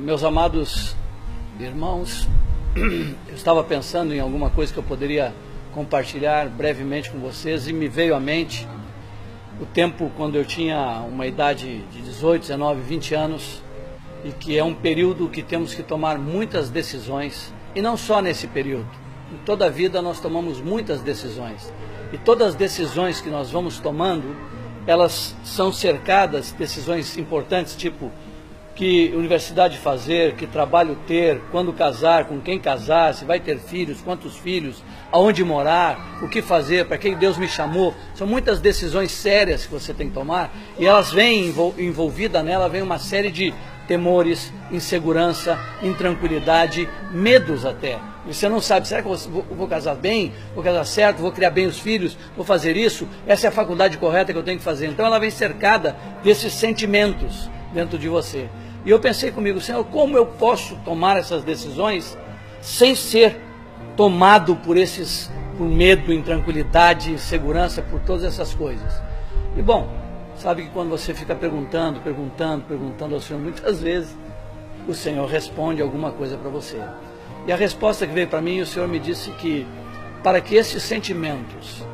Meus amados irmãos, eu estava pensando em alguma coisa que eu poderia compartilhar brevemente com vocês e me veio à mente o tempo quando eu tinha uma idade de 18, 19, 20 anos e que é um período que temos que tomar muitas decisões, e não só nesse período. Em toda a vida nós tomamos muitas decisões, e todas as decisões que nós vamos tomando, elas são cercadas, decisões importantes, tipo que universidade fazer, que trabalho ter, quando casar, com quem casar, se vai ter filhos, quantos filhos, aonde morar, o que fazer, para que Deus me chamou. São muitas decisões sérias que você tem que tomar, e elas vêm envolvida nela, vem uma série de temores, insegurança, intranquilidade, medos até. Você não sabe, será que eu vou casar bem, vou casar certo, vou criar bem os filhos, vou fazer isso? Essa é a faculdade correta que eu tenho que fazer. Então ela vem cercada desses sentimentos dentro de você. E eu pensei comigo, Senhor, como eu posso tomar essas decisões sem ser tomado por medo, intranquilidade, insegurança, por todas essas coisas? E bom, sabe que quando você fica perguntando ao Senhor, muitas vezes o Senhor responde alguma coisa para você. E a resposta que veio para mim, o Senhor me disse que para que esses sentimentos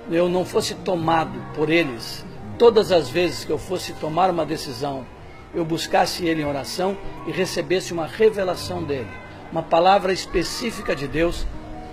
eu não fosse tomado por eles, todas as vezes que eu fosse tomar uma decisão, eu buscasse Ele em oração e recebesse uma revelação dEle, uma palavra específica de Deus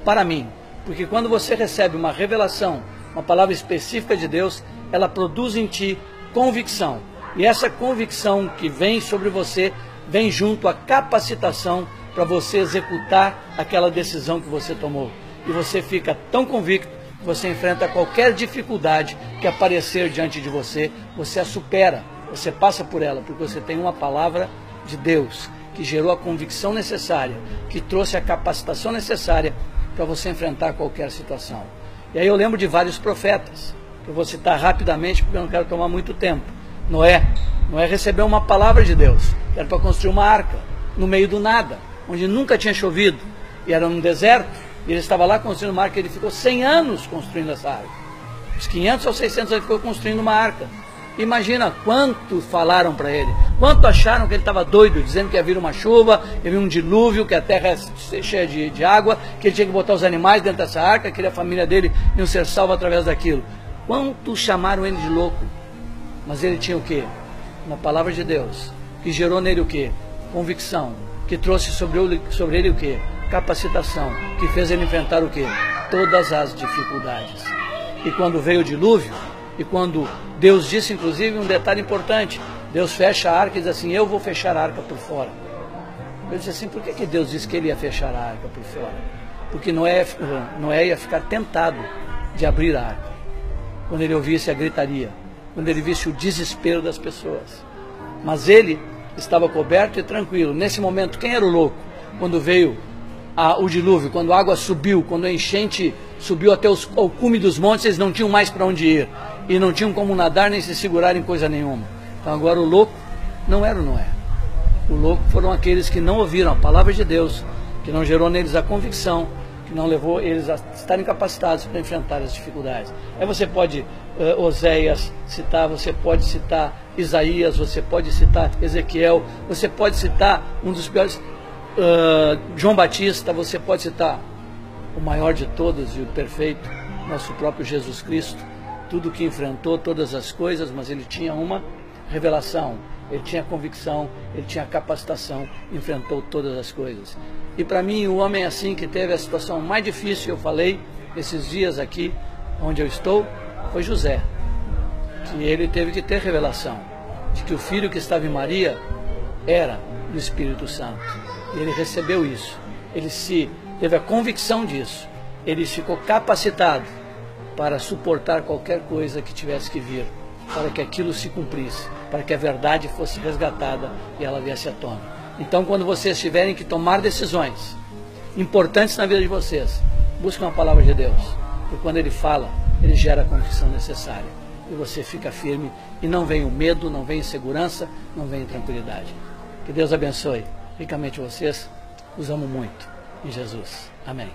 para mim. Porque quando você recebe uma revelação, uma palavra específica de Deus, ela produz em ti convicção. E essa convicção que vem sobre você, vem junto à capacitação para você executar aquela decisão que você tomou. E você fica tão convicto que você enfrenta qualquer dificuldade que aparecer diante de você, você a supera. Você passa por ela, porque você tem uma palavra de Deus, que gerou a convicção necessária, que trouxe a capacitação necessária para você enfrentar qualquer situação. E aí eu lembro de vários profetas, que eu vou citar rapidamente, porque eu não quero tomar muito tempo. Noé recebeu uma palavra de Deus, que era para construir uma arca, no meio do nada, onde nunca tinha chovido, e era num deserto, e ele estava lá construindo uma arca, ele ficou 100 anos construindo essa arca. Os 500 ou 600 ele ficou construindo uma arca. Imagina quanto falaram para ele, quanto acharam que ele estava doido, dizendo que ia vir uma chuva, ia vir um dilúvio, que a terra ia cheia de água, que ele tinha que botar os animais dentro dessa arca, que a família dele ia ser salva através daquilo. Quanto chamaram ele de louco? Mas ele tinha o quê? Uma palavra de Deus, que gerou nele o quê? Convicção, que trouxe sobre ele o quê? Capacitação, que fez ele enfrentar o quê? Todas as dificuldades. E quando veio o dilúvio, e quando Deus disse, inclusive, um detalhe importante, Deus fecha a arca e diz assim, eu vou fechar a arca por fora. Eu disse assim, por que Deus disse que ele ia fechar a arca por fora? Porque Noé ia ficar tentado de abrir a arca, quando ele ouvisse a gritaria, quando ele visse o desespero das pessoas. Mas ele estava coberto e tranquilo. Nesse momento, quem era o louco? Quando veio o dilúvio, quando a água subiu, quando a enchente subiu até ao cume dos montes, eles não tinham mais para onde ir, e não tinham como nadar nem se segurar em coisa nenhuma. Então agora o louco não era o Noé. O louco foram aqueles que não ouviram a palavra de Deus, que não gerou neles a convicção, que não levou eles a estarem capacitados para enfrentar as dificuldades. Aí você pode Oséias citar, você pode citar Isaías, você pode citar Ezequiel, você pode citar um dos piores, João Batista, você pode citar o maior de todos e o perfeito, nosso próprio Jesus Cristo, tudo que enfrentou todas as coisas, mas ele tinha uma revelação, ele tinha convicção, ele tinha capacitação, enfrentou todas as coisas. E para mim, o homem assim que teve a situação mais difícil, eu falei esses dias aqui, onde eu estou, foi José, que ele teve que ter revelação, de que o filho que estava em Maria era do Espírito Santo. E ele recebeu isso, ele teve a convicção disso, ele ficou capacitado para suportar qualquer coisa que tivesse que vir, para que aquilo se cumprisse, para que a verdade fosse resgatada e ela viesse à tona. Então, quando vocês tiverem que tomar decisões importantes na vida de vocês, busquem a palavra de Deus, porque quando ele fala, ele gera a convicção necessária, e você fica firme, e não vem o medo, não vem insegurança, não vem intranquilidade. Que Deus abençoe ricamente vocês, os amo muito, em Jesus. Amém.